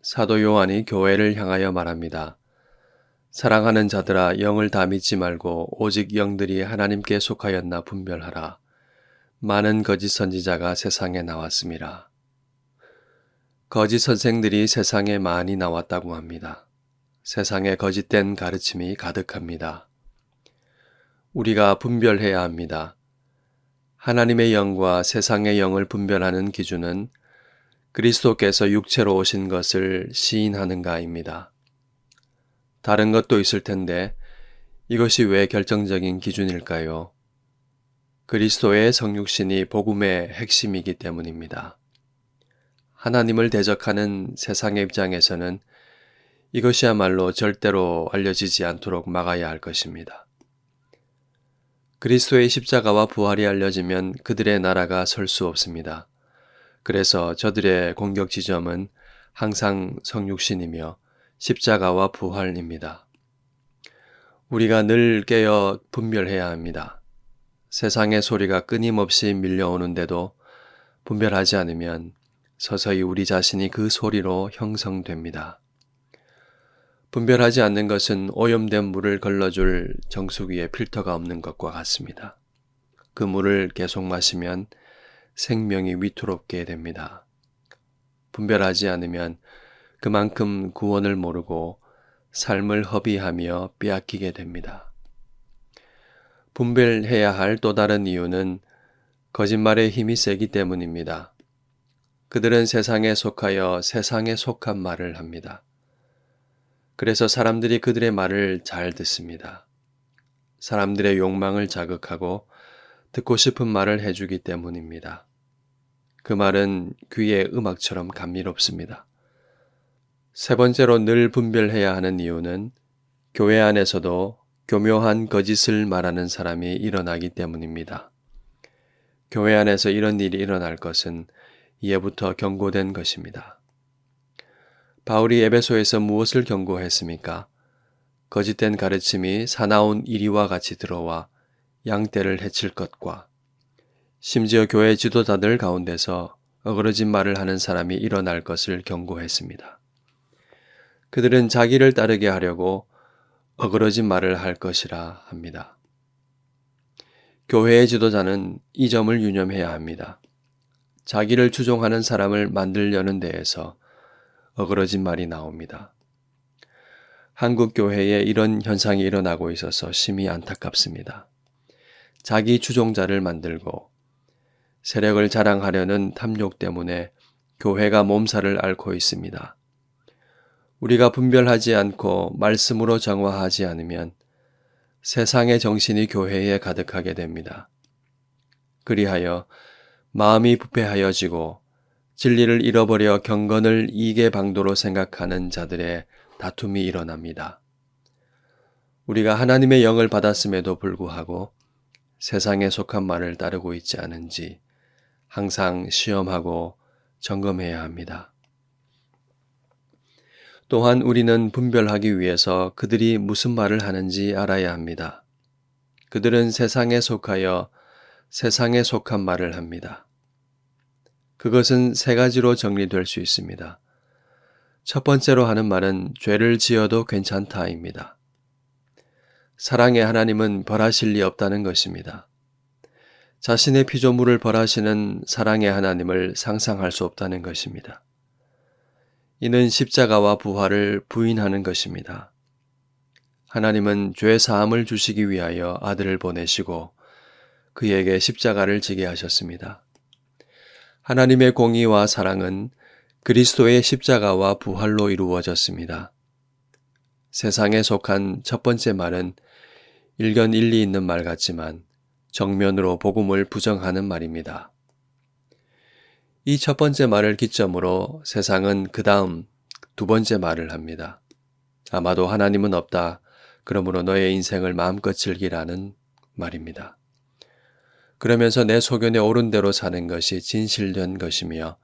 사도 요한이 교회를 향하여 말합니다. 사랑하는 자들아, 영을 다 믿지 말고 오직 영들이 하나님께 속하였나 분별하라. 많은 거짓 선지자가 세상에 나왔습니다. 거짓 선생들이 세상에 많이 나왔다고 합니다. 세상에 거짓된 가르침이 가득합니다. 우리가 분별해야 합니다. 하나님의 영과 세상의 영을 분별하는 기준은 그리스도께서 육체로 오신 것을 시인하는가입니다. 다른 것도 있을 텐데 이것이 왜 결정적인 기준일까요? 그리스도의 성육신이 복음의 핵심이기 때문입니다. 하나님을 대적하는 세상의 입장에서는 이것이야말로 절대로 알려지지 않도록 막아야 할 것입니다. 그리스도의 십자가와 부활이 알려지면 그들의 나라가 설 수 없습니다. 그래서 저들의 공격 지점은 항상 성육신이며 십자가와 부활입니다. 우리가 늘 깨어 분별해야 합니다. 세상의 소리가 끊임없이 밀려오는데도 분별하지 않으면 서서히 우리 자신이 그 소리로 형성됩니다. 분별하지 않는 것은 오염된 물을 걸러줄 정수기에 필터가 없는 것과 같습니다. 그 물을 계속 마시면 생명이 위태롭게 됩니다. 분별하지 않으면 그만큼 구원을 모르고 삶을 허비하며 빼앗기게 됩니다. 분별해야 할 또 다른 이유는 거짓말의 힘이 세기 때문입니다. 그들은 세상에 속하여 세상에 속한 말을 합니다. 그래서 사람들이 그들의 말을 잘 듣습니다. 사람들의 욕망을 자극하고 듣고 싶은 말을 해주기 때문입니다. 그 말은 귀의 음악처럼 감미롭습니다. 세 번째로 늘 분별해야 하는 이유는 교회 안에서도 교묘한 거짓을 말하는 사람이 일어나기 때문입니다. 교회 안에서 이런 일이 일어날 것은 이해부터 경고된 것입니다. 바울이 에베소에서 무엇을 경고했습니까? 거짓된 가르침이 사나운 이리와 같이 들어와 양떼를 해칠 것과 심지어 교회 지도자들 가운데서 어그러진 말을 하는 사람이 일어날 것을 경고했습니다. 그들은 자기를 따르게 하려고 어그러진 말을 할 것이라 합니다. 교회의 지도자는 이 점을 유념해야 합니다. 자기를 추종하는 사람을 만들려는 데에서 어그러진 말이 나옵니다. 한국 교회에 이런 현상이 일어나고 있어서 심히 안타깝습니다. 자기 추종자를 만들고 세력을 자랑하려는 탐욕 때문에 교회가 몸살을 앓고 있습니다. 우리가 분별하지 않고 말씀으로 정화하지 않으면 세상의 정신이 교회에 가득하게 됩니다. 그리하여 마음이 부패하여지고 진리를 잃어버려 경건을 이익의 방도로 생각하는 자들의 다툼이 일어납니다. 우리가 하나님의 영을 받았음에도 불구하고 세상에 속한 말을 따르고 있지 않은지 항상 시험하고 점검해야 합니다. 또한 우리는 분별하기 위해서 그들이 무슨 말을 하는지 알아야 합니다. 그들은 세상에 속하여 세상에 속한 말을 합니다. 그것은 세 가지로 정리될 수 있습니다. 첫 번째로 하는 말은 죄를 지어도 괜찮다입니다. 사랑의 하나님은 벌하실 리 없다는 것입니다. 자신의 피조물을 벌하시는 사랑의 하나님을 상상할 수 없다는 것입니다. 이는 십자가와 부활을 부인하는 것입니다. 하나님은 죄 사함을 주시기 위하여 아들을 보내시고 그에게 십자가를 지게 하셨습니다. 하나님의 공의와 사랑은 그리스도의 십자가와 부활로 이루어졌습니다. 세상에 속한 첫 번째 말은 일견 일리 있는 말 같지만 정면으로 복음을 부정하는 말입니다. 이 첫 번째 말을 기점으로 세상은 그 다음 두 번째 말을 합니다. 아마도 하나님은 없다. 그러므로 너의 인생을 마음껏 즐기라는 말입니다. 그러면서 내 소견에 옳은 대로 사는 것이 진실된 것이며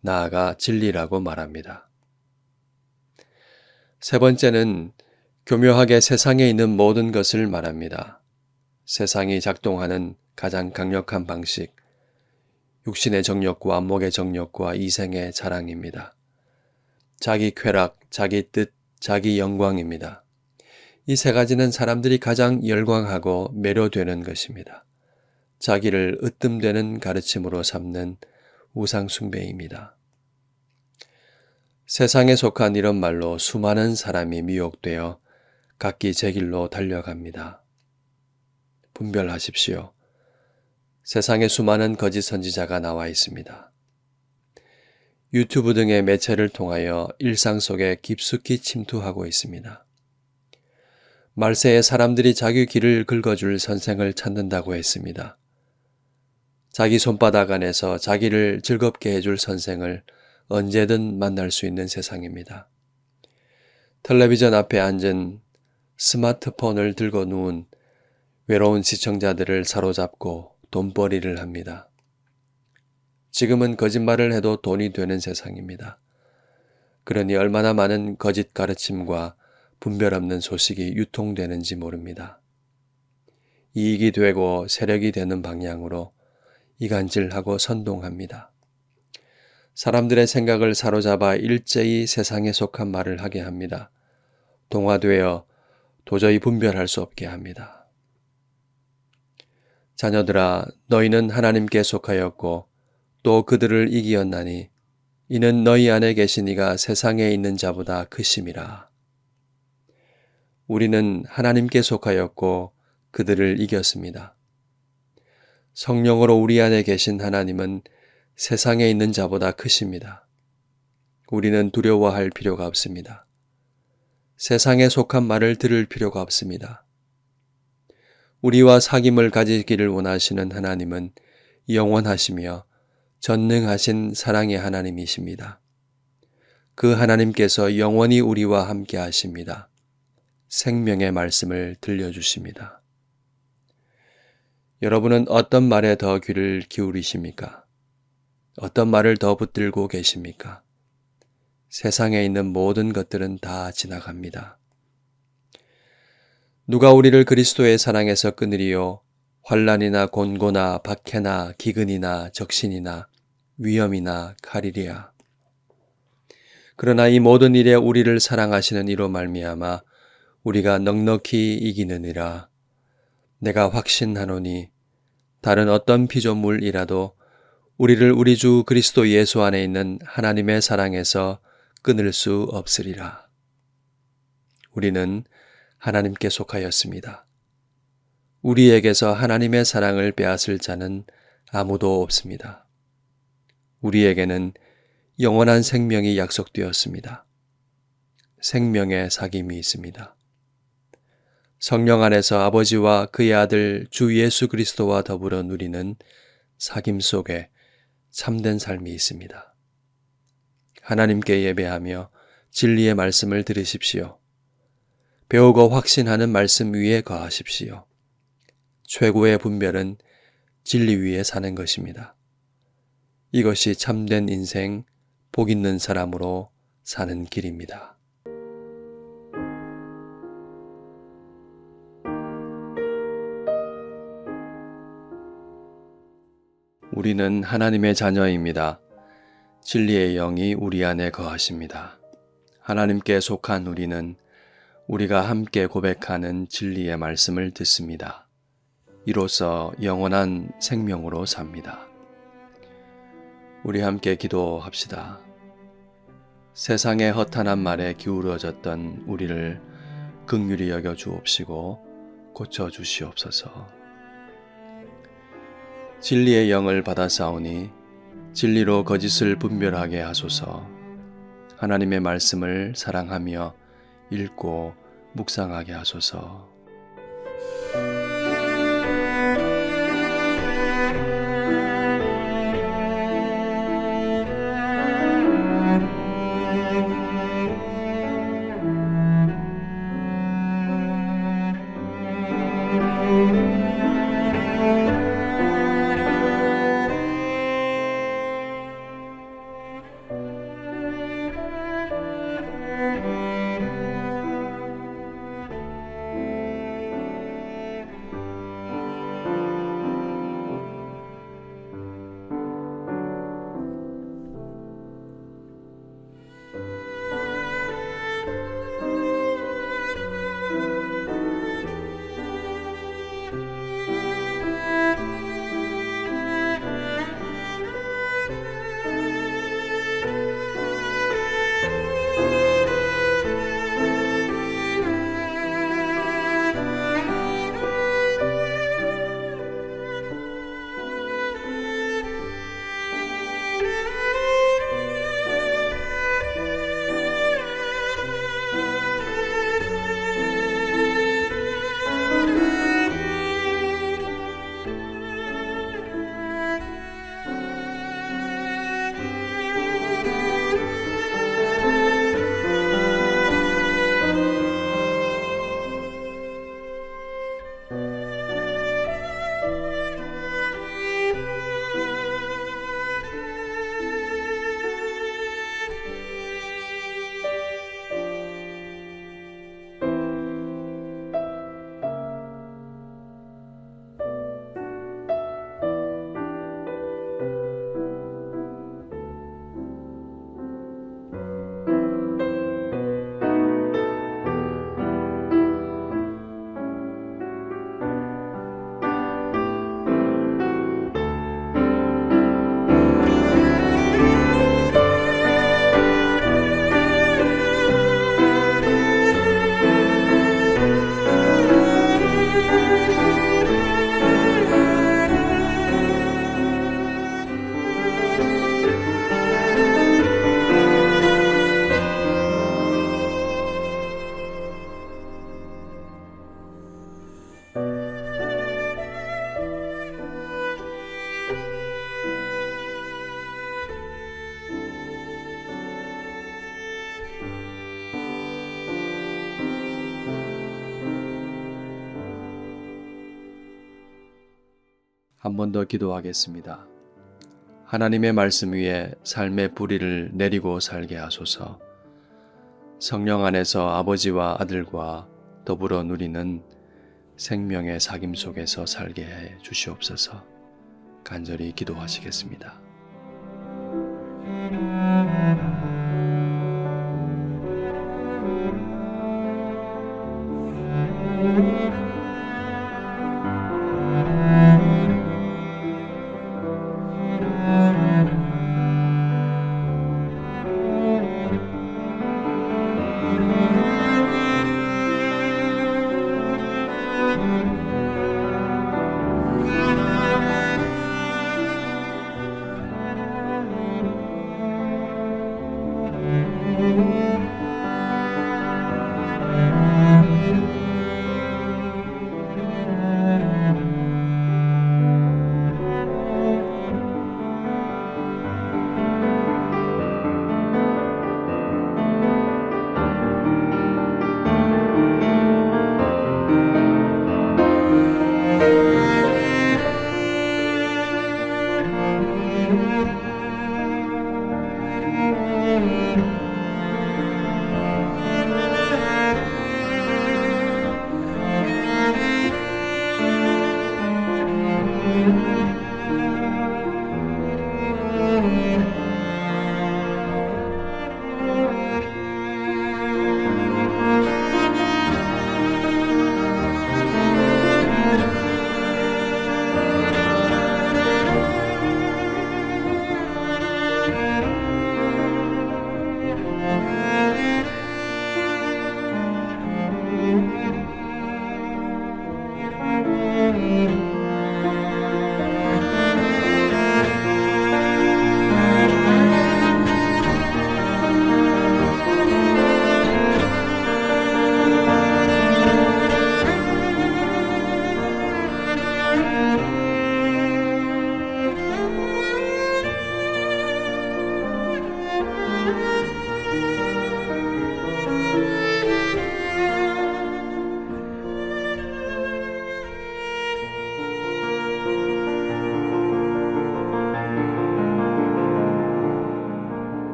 나아가 진리라고 말합니다. 세 번째는 교묘하게 세상에 있는 모든 것을 말합니다. 세상이 작동하는 가장 강력한 방식, 육신의 정욕과 안목의 정욕과 이생의 자랑입니다. 자기 쾌락, 자기 뜻, 자기 영광입니다. 이 세 가지는 사람들이 가장 열광하고 매료되는 것입니다. 자기를 으뜸되는 가르침으로 삼는 우상 숭배입니다. 세상에 속한 이런 말로 수많은 사람이 미혹되어 각기 제 길로 달려갑니다. 분별하십시오. 세상에 수많은 거짓 선지자가 나와 있습니다. 유튜브 등의 매체를 통하여 일상 속에 깊숙이 침투하고 있습니다. 말세에 사람들이 자기 길을 긁어줄 선생을 찾는다고 했습니다. 자기 손바닥 안에서 자기를 즐겁게 해줄 선생을 언제든 만날 수 있는 세상입니다. 텔레비전 앞에 앉은 스마트폰을 들고 누운 외로운 시청자들을 사로잡고 돈벌이를 합니다. 지금은 거짓말을 해도 돈이 되는 세상입니다. 그러니 얼마나 많은 거짓 가르침과 분별 없는 소식이 유통되는지 모릅니다. 이익이 되고 세력이 되는 방향으로 이간질하고 선동합니다. 사람들의 생각을 사로잡아 일제히 세상에 속한 말을 하게 합니다. 동화되어 도저히 분별할 수 없게 합니다. 자녀들아, 너희는 하나님께 속하였고 또 그들을 이기었나니 이는 너희 안에 계신 이가 세상에 있는 자보다 크심이라. 우리는 하나님께 속하였고 그들을 이겼습니다. 성령으로 우리 안에 계신 하나님은 세상에 있는 자보다 크십니다. 우리는 두려워할 필요가 없습니다. 세상에 속한 말을 들을 필요가 없습니다. 우리와 사귐을 가지기를 원하시는 하나님은 영원하시며 전능하신 사랑의 하나님이십니다. 그 하나님께서 영원히 우리와 함께 하십니다. 생명의 말씀을 들려주십니다. 여러분은 어떤 말에 더 귀를 기울이십니까? 어떤 말을 더 붙들고 계십니까? 세상에 있는 모든 것들은 다 지나갑니다. 누가 우리를 그리스도의 사랑에서 끊으리요? 환난이나 곤고나 박해나 기근이나 적신이나 위험이나 칼이리야. 그러나 이 모든 일에 우리를 사랑하시는 이로 말미암아 우리가 넉넉히 이기느니라. 내가 확신하노니 다른 어떤 피조물이라도 우리를 우리 주 그리스도 예수 안에 있는 하나님의 사랑에서 끊을 수 없으리라. 우리는 하나님께 속하였습니다. 우리에게서 하나님의 사랑을 빼앗을 자는 아무도 없습니다. 우리에게는 영원한 생명이 약속되었습니다. 생명의 사귐이 있습니다. 성령 안에서 아버지와 그의 아들 주 예수 그리스도와 더불어 누리는 사귐 속에 참된 삶이 있습니다. 하나님께 예배하며 진리의 말씀을 들으십시오. 배우고 확신하는 말씀 위에 거하십시오. 최고의 분별은 진리 위에 사는 것입니다. 이것이 참된 인생, 복 있는 사람으로 사는 길입니다. 우리는 하나님의 자녀입니다. 진리의 영이 우리 안에 거하십니다. 하나님께 속한 우리는 우리가 함께 고백하는 진리의 말씀을 듣습니다. 이로써 영원한 생명으로 삽니다. 우리 함께 기도합시다. 세상의 허탄한 말에 기울어졌던 우리를 긍휼히 여겨 주옵시고 고쳐 주시옵소서. 진리의 영을 받아사오니 진리로 거짓을 분별하게 하소서. 하나님의 말씀을 사랑하며 읽고 묵상하게 하소서. 한 번 더 기도하겠습니다. 하나님의 말씀 위에 삶의 불의를 내리고 살게 하소서. 성령 안에서 아버지와 아들과 더불어 누리는 생명의 사귐 속에서 살게 해 주시옵소서. 간절히 기도하시겠습니다.